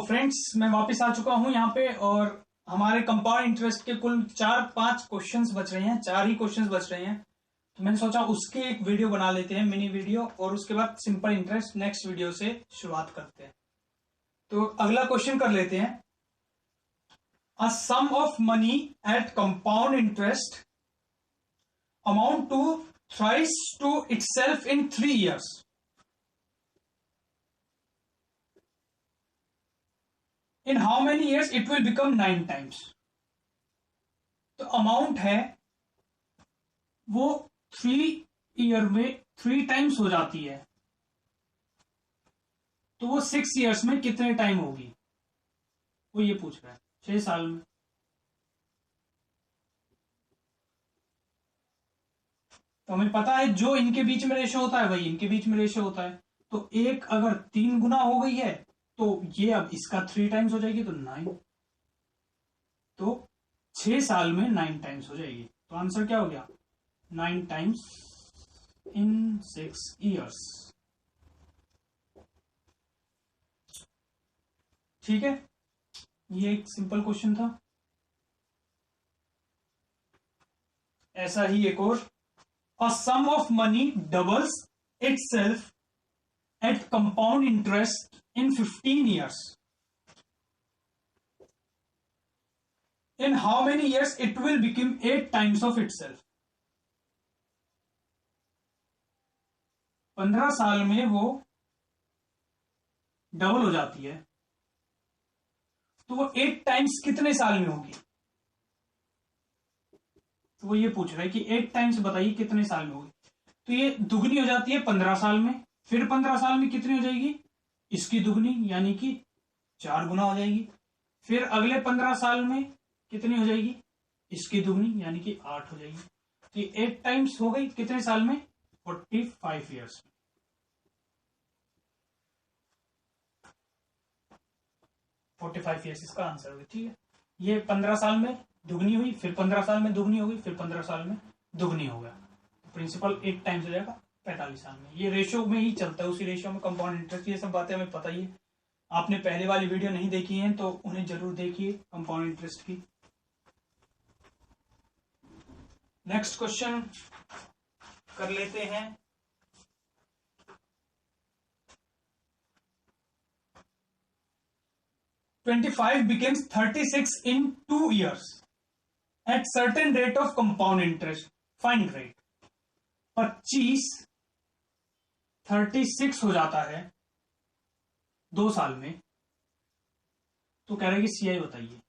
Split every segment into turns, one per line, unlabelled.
Friends मैं वापस आ चुका हूं यहाँ पे, और हमारे कंपाउंड इंटरेस्ट के कुल 4-5 क्वेश्चंस बच रहे हैं, 4 ही क्वेश्चंस बच रहे हैं। तो मैंने सोचा उसके एक वीडियो बना लेते हैं, मिनी वीडियो, और उसके बाद सिंपल इंटरेस्ट नेक्स्ट वीडियो से शुरुआत करते हैं। तो अगला क्वेश्चन कर लेते हैं। A sum of money at compound interest amount to thrice to itself in 3 years। In how many years it will become 9 times? तो अमाउंट है वो 3 ईयर में 3 टाइम्स हो जाती है, तो वो 6 ईयर्स में कितने टाइम होगी, वो ये पूछ रहा है। 6 साल में। तो हमें पता है जो इनके बीच में रेशो होता है वही इनके बीच में रेशो होता है। तो एक अगर 3 गुना हो गई है तो ये अब इसका 3 टाइम्स हो जाएगी, तो 9। तो 6 साल में 9 टाइम्स हो जाएगी। तो आंसर क्या हो गया? 9 टाइम्स इन 6 years। ठीक है, ये एक सिंपल क्वेश्चन था। ऐसा ही एक और, a sum of money doubles itself at compound interest in 15 years. In how many years it will become 8 times of itself? 15 साल में वो डबल हो जाती है, तो वो 8 टाइम्स कितने साल में होगी? तो वो ये पूछ रहा है कि 8 टाइम्स बताइए कितने साल में होगी। तो ये दुगनी हो जाती है 15 साल में, फिर 15 साल में कितनी हो जाएगी? इसकी दुगनी, यानी कि 4 गुना हो जाएगी। फिर अगले 15 साल में कितनी हो जाएगी? इसकी दुगनी, यानी कि 8 हो जाएगी। तो 8 टाइम्स हो गई कितने साल में? 45 ईयर्स में। 45 ईयर्स इसका आंसर होगा। ठीक है, ये 15 साल में दुगनी हुई, फिर 15 साल में दुगनी हो गई, फिर 15 साल में दुगनी हो गया। तो प्रिंसिपल 8 टाइम्स हो जाएगा 45 साल में। ये रेशो में ही चलता है, उसी रेशो में कंपाउंड इंटरेस्ट। ये सब बातें हमें पता ही है। आपने पहले वाली वीडियो नहीं देखी है तो उन्हें जरूर देखिए कंपाउंड इंटरेस्ट की। नेक्स्ट क्वेश्चन कर लेते हैं। $25 becomes 36 in 2 years at certain rate of compound interest. Find rate। 25 36 हो जाता है 2 साल में, तो कह रहे हैं कि सीआई बताइए।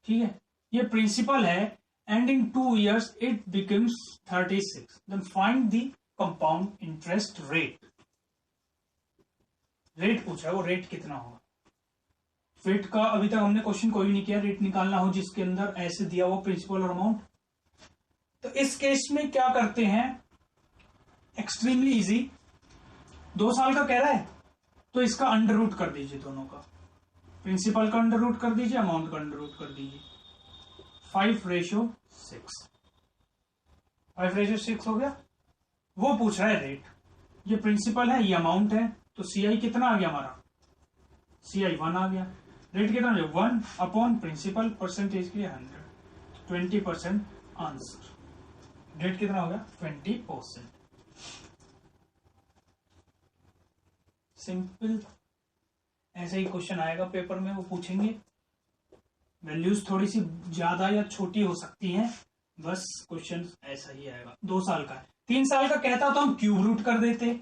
ठीक है, ये प्रिंसिपल है, and in 2 years it becomes 36। Then find the compound interest rate. Rate पूछा है, वो रेट कितना होगा? रेट का अभी तक हमने क्वेश्चन कोई नहीं किया। रेट निकालना हो जिसके अंदर ऐसे दिया हुआ प्रिंसिपल और अमाउंट। तो इस केस में क्या करते हैं? Extremely easy. 2 साल का कह रहा है तो इसका अंडर रूट कर दीजिए, दोनों का। प्रिंसिपल का अंडर रूट कर दीजिए, अमाउंट का अंडर रूट कर दीजिए। 5:6। 5:6 हो गया। वो पूछ रहा है रेट। ये प्रिंसिपल है, ये अमाउंट है, तो सीआई कितना आ गया हमारा? सीआई 1 आ गया। रेट कितना? 1 अपॉन प्रिंसिपल, परसेंटेज के लिए 100, 20% आंसर। रेट कितना हो गया? 20%। सिंपल। ऐसे ही क्वेश्चन आएगा पेपर में, वो पूछेंगे। वैल्यूज थोड़ी सी ज्यादा या छोटी हो सकती हैं, बस क्वेश्चन ऐसा ही आएगा। 2 साल का है। 3 साल का कहता तो हम क्यूब रूट कर देते,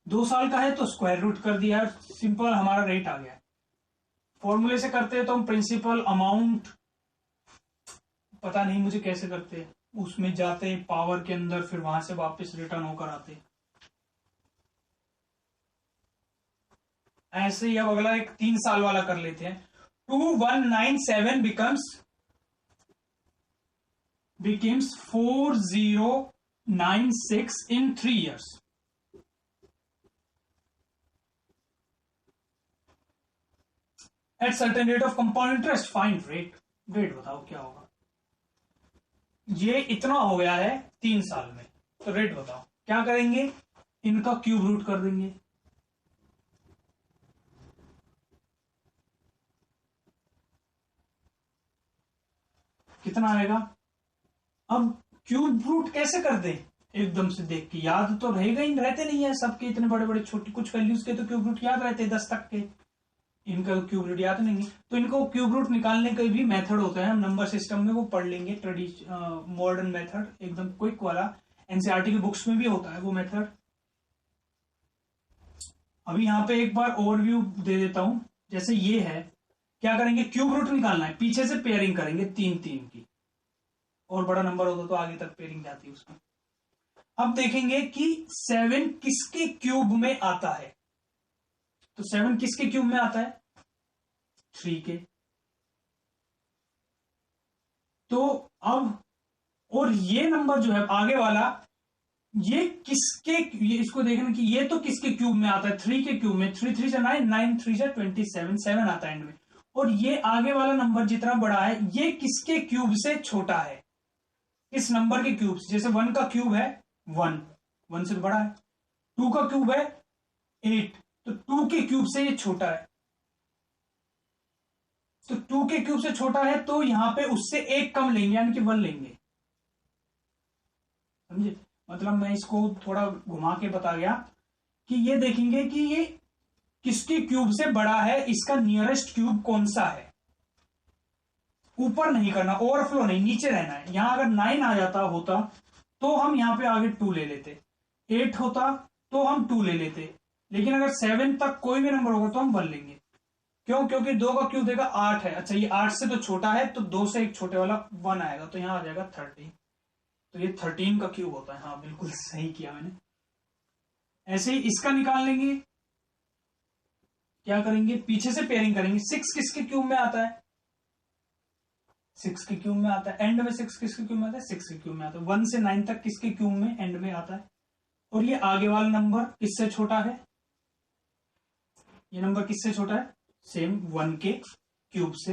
2 साल का है तो स्क्वायर रूट कर दिया, सिंपल हमारा रेट आ गया। फॉर्मूले से करते हैं तो हम प्रिंसिपल, अमाउंट, पता नहीं मुझे कैसे करते, उसमें जाते पावर के अंदर, फिर वहां से वापस रिटर्न होकर आते। ऐसे ही अब अगला एक 3 साल वाला कर लेते हैं। 2197 becomes 4096 in 3 years। At certain rate of compound interest, find rate। Rate बताओ क्या होगा? ये इतना हो गया है 3 साल में, तो रेट बताओ क्या करेंगे? इनका क्यूब रूट कर देंगे। कितना आएगा। अब क्यूब रूट कैसे कर दे, एकदम से देख के याद तो रहेगा ही, रहते नहीं है सबके इतने बड़े बड़े छोटे, कुछ वैल्यूज के तो क्यूब रूट याद रहते 10 तक के, इनका तो क्यूब रूट याद नहीं है। तो इनको क्यूब रूट निकालने का भी मेथड होता है, हम नंबर सिस्टम में वो पढ़ लेंगे, मॉडर्न मेथड एकदम क्विक वाला, एनसीईआरटी की बुक्स में भी होता है वो मेथड। अभी यहाँ पे एक बार ओवरव्यू दे देता हूं। जैसे ये है, क्या करेंगे, क्यूब रूट निकालना है, पीछे से पेयरिंग करेंगे 3-3 की, और बड़ा नंबर होता तो आगे तक पेयरिंग जाती है उसमें। अब देखेंगे कि 7 किसके क्यूब में आता है, तो 7 किसके क्यूब में आता है, 3 के। तो अब, और ये नंबर जो है आगे वाला, ये किसके, ये इसको देखना कि ये तो किसके क्यूब में आता है, 3 के क्यूब में, 3 3 9, 9 3 27, 7 आता है एंड में। और ये आगे वाला नंबर जितना बड़ा है, ये किसके क्यूब से छोटा है, इस नंबर के क्यूब से। जैसे 1 का क्यूब है 1 से बड़ा है, 2 का क्यूब है 8, तो 2 के क्यूब से ये छोटा है, तो 2 के क्यूब से छोटा है, तो यहां पे उससे एक कम लेंगे, यानी कि 1 लेंगे, समझे। मतलब मैं इसको थोड़ा घुमा के बता गया कि ये देखेंगे कि ये किसके क्यूब से बड़ा है, इसका नियरेस्ट क्यूब कौन सा है। ऊपर नहीं करना, ओवरफ्लो नहीं, नीचे रहना है। यहां अगर 9 आ जाता होता तो हम यहां पे आगे 2 ले लेते, 8 होता तो हम 2 ले लेते, लेकिन अगर 7 तक कोई भी नंबर होगा तो हम 1 लेंगे। क्यों, क्योंकि 2 का क्यूब देगा 8 है, अच्छा ये 8 से तो छोटा है, तो 2 से एक छोटे वाला 1 आएगा, तो यहां आ जाएगा 13, तो ये 13 का क्यूब होता है। हाँ बिल्कुल सही किया मैंने। ऐसे ही इसका निकाल लेंगे, क्या करेंगे, पीछे से पेयरिंग करेंगे। 6 किसके क्यूब में आता है, 6 के क्यूब में आता है, एंड में 6 किसके क्यूब में आता है, 6 के क्यूब में आता है। 1 से 9 तक किसके क्यूब में, एंड में आता है। और ये आगे वाला नंबर किससे छोटा है, ये नंबर किससे छोटा है, सेम 1 के क्यूब से,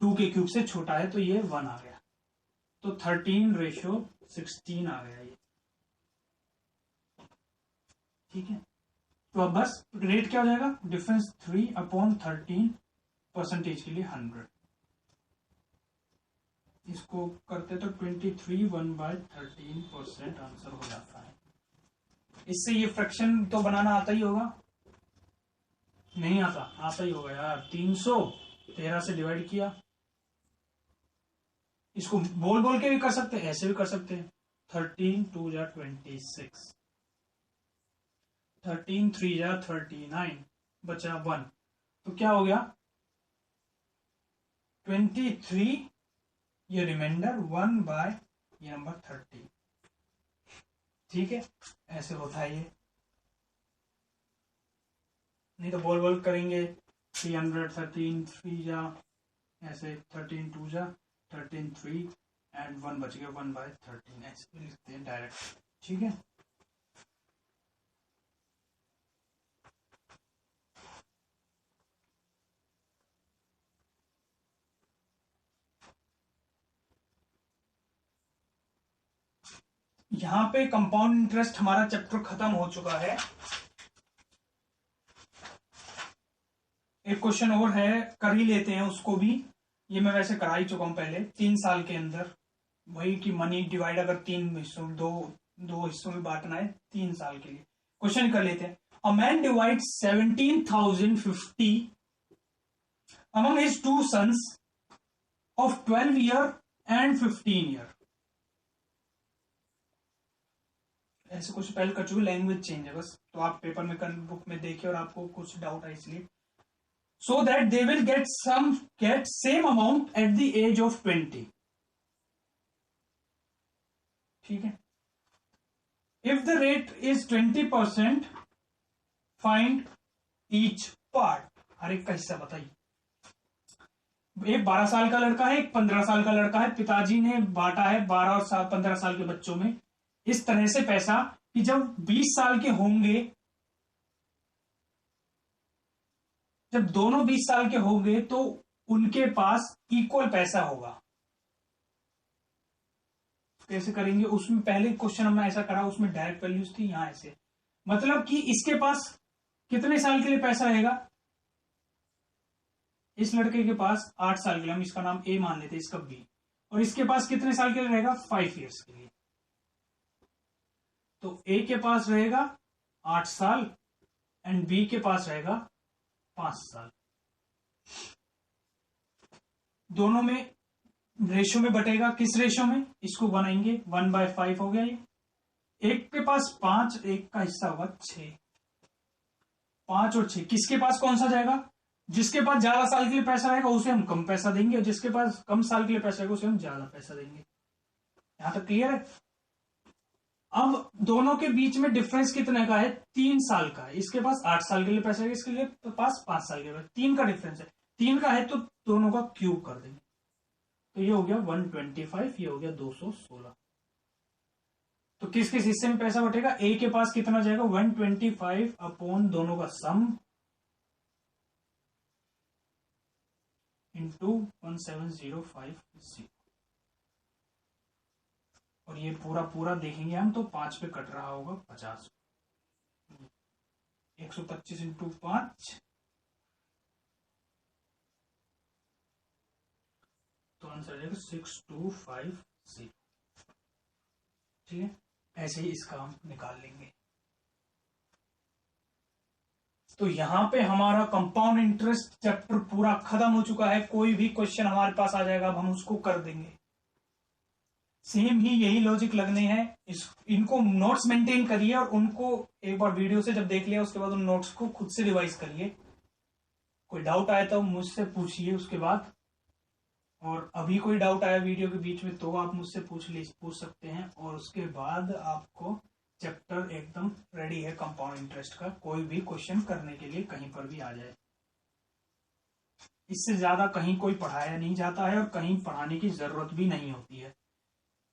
2 के क्यूब से छोटा है, तो ये 1 आ गया, तो 13:16 आ गया ये, ठीक है। तो अब बस रेट क्या हो जाएगा, डिफरेंस 3/13 परसेंटेज के लिए 100, इसको करते तो 23 1/13% आंसर हो जाता है। इससे ये फ्रैक्शन तो बनाना आता ही होगा, नहीं आता, आता ही होगा यार। 313 से डिवाइड किया, इसको बोल बोल के भी कर सकते हैं, ऐसे भी कर सकते हैं। 13 2 जा 26, 13 3 जा 39, बचा 1, तो क्या हो गया 23, ये रिमाइंडर 1 बाय ये नंबर 30, ठीक है। ऐसे होता है ये, नहीं तो बोल बोल करेंगे 313 3 जा, ऐसे 13 2 जा 13 3 एंड 1 बच गया 1/13, ऐसे लिखते हैं डायरेक्ट, ठीक है। यहां पे कंपाउंड इंटरेस्ट हमारा चैप्टर खत्म हो चुका है। एक क्वेश्चन और है, कर ही लेते हैं उसको भी, ये मैं वैसे करा ही चुका हूं पहले, 3 साल के अंदर, वही कि मनी डिवाइड अगर 3 हिस्सों, दो हिस्सों में बांटना है 3 साल के लिए। क्वेश्चन कर लेते हैं। A man divide 17,050 among his 2 sons of 12 year and 15 year। ऐसे कुछ पहले कर चुके, लैंग्वेज चेंज है बस, तो आप पेपर में बुक में देखिए और आपको कुछ डाउट है इसलिए। so that they will get same amount at the age of 20, ठीक है। if the rate is 20%, find each part, हर एक का हिस्सा बताइए। एक 12 साल का लड़का है, एक 15 साल का लड़का है, पिताजी ने बांटा है 12 और 15 साल के बच्चों में इस तरह से पैसा कि जब 20 साल के होंगे, जब दोनों 20 साल के होंगे तो उनके पास इक्वल पैसा होगा। कैसे करेंगे, उसमें पहले क्वेश्चन हमने ऐसा करा, उसमें डायरेक्ट वैल्यूज थी, यहां ऐसे, मतलब कि इसके पास कितने साल के लिए पैसा रहेगा, इस लड़के के पास 8 साल के लिए, हम इसका नाम ए मान लेते हैं, इसका बी, और इसके पास कितने साल के लिए रहेगा? 5 ईयर्स के लिए। तो ए के पास रहेगा 8 साल एंड बी के पास रहेगा 5 साल। दोनों में रेशो में बटेगा। किस रेशो में? इसको बनाएंगे 1/5 हो गया ये। एक के पास 5, एक का हिस्सा होगा 6। 5 और 6 किसके पास कौन सा जाएगा? जिसके पास ज्यादा साल के लिए पैसा रहेगा उसे हम कम पैसा देंगे, और जिसके पास कम साल के लिए पैसा रहेगा उसे हम ज्यादा पैसा देंगे। यहां तक क्लियर है? अब दोनों के बीच में डिफरेंस कितने का है? 3 साल का है। इसके पास 8 साल के लिए पैसा है, इसके लिए पास 5 साल के लिए। 3 का डिफरेंस है। 3 का है तो दोनों का क्यूब कर देंगे। तो ये हो गया 125, ये हो गया 216। तो किस किस हिस्से में पैसा बटेगा? ए के पास कितना जाएगा? 125 अपॉन दोनों का सम इंटू 17050। और ये पूरा पूरा देखेंगे हम तो 5 पे कट रहा होगा 50। 125 इंटू 5 तो आंसर आ जाएगा 6250। ठीक है, ऐसे ही इसका हम निकाल लेंगे। तो यहां पे हमारा कंपाउंड इंटरेस्ट चैप्टर पूरा खत्म हो चुका है। कोई भी क्वेश्चन हमारे पास आ जाएगा अब हम उसको कर देंगे। सेम ही यही लॉजिक लगने हैं। इनको नोट्स मेंटेन करिए और उनको एक बार वीडियो से जब देख लिया उसके बाद उन नोट्स को खुद से रिवाइज करिए। कोई डाउट आया तो मुझसे पूछिए उसके बाद, और अभी कोई डाउट आया वीडियो के बीच में तो आप मुझसे पूछ सकते हैं। और उसके बाद आपको चैप्टर एकदम रेडी है कंपाउंड इंटरेस्ट का, कोई भी क्वेश्चन करने के लिए कहीं पर भी आ जाए। इससे ज्यादा कहीं कोई पढ़ाया नहीं जाता है और कहीं पढ़ाने की जरूरत भी नहीं होती है।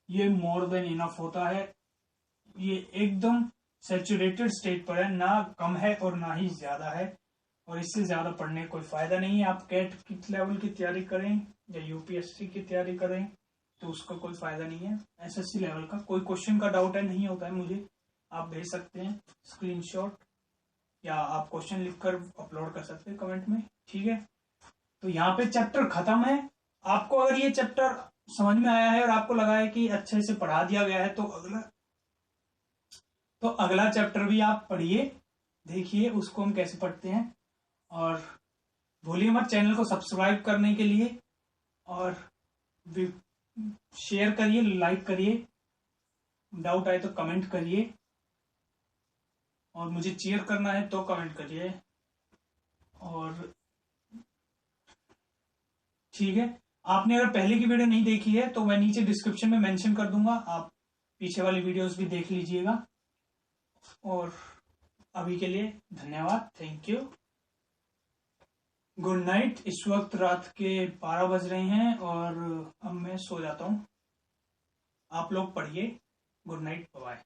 ये मोर देन इनफ होता है। ये एकदम सैचुरेटेड स्टेट पर है, ना कम है और ना ही ज्यादा है। और इससे ज्यादा पढ़ने का कोई फायदा नहीं है। आप कैट की लेवल की तैयारी करें या यूपीएससी की तैयारी करें तो उसका कोई फायदा नहीं है। एसएससी लेवल का कोई क्वेश्चन का डाउट है नहीं होता है मुझे, आप भेज सकते हैं स्क्रीनशॉट, या आप क्वेश्चन लिखकर अपलोड कर सकते हैं कमेंट में। ठीक है, तो यहाँ पे चैप्टर खत्म है। आपको अगर ये चैप्टर समझ में आया है और आपको लगा है कि अच्छे से पढ़ा दिया गया है तो अगला चैप्टर भी आप पढ़िए, देखिए उसको हम कैसे पढ़ते हैं। और भूलिए मत चैनल को सब्सक्राइब करने के लिए, और शेयर करिए, लाइक करिए, डाउट आए तो कमेंट करिए, और मुझे चीयर करना है तो कमेंट करिए। और ठीक है, आपने अगर पहले की वीडियो नहीं देखी है तो मैं नीचे डिस्क्रिप्शन में मेंशन कर दूंगा, आप पीछे वाली वीडियोस भी देख लीजिएगा। और अभी के लिए धन्यवाद, थैंक यू, गुड नाइट। इस वक्त रात के 12 बज रहे हैं और अब मैं सो जाता हूं। आप लोग पढ़िए। Good night, bye.